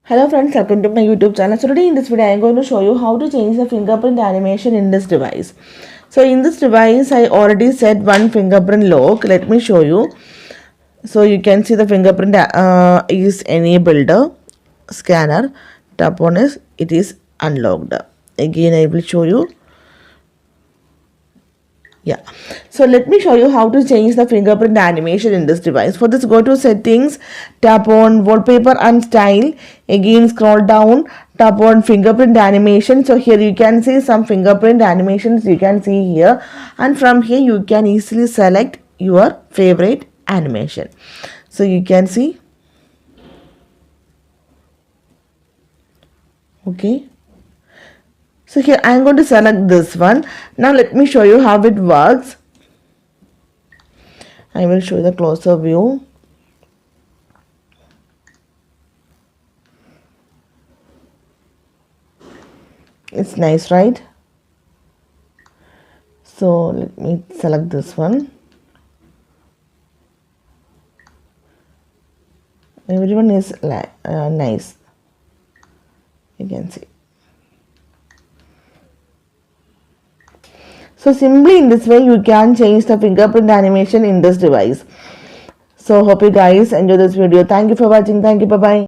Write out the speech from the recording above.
Hello friends, welcome to my YouTube channel. So today in this video I am going to show you how to change the fingerprint animation in this device. So in this device I already set one fingerprint lock. Let me show you. So you can see the fingerprint is enabled. Scanner, tap on it is unlocked. Again I will show you. Yeah, so let me show you how to change the fingerprint animation in this device. For this, go to settings, tap on wallpaper and style. Again scroll down, tap on fingerprint animation. So here you can see some fingerprint animations you can see here, and from here you can easily select your favorite animation. So you can see, okay. So here I am going to select this one. Now let me show you how it works. I will show the closer view. It's nice, right? So let me select this one. Everyone is nice. You can see. So simply in this way you can change the fingerprint animation in this device. So hope you guys enjoy this video. Thank you for watching. Thank you. Bye bye.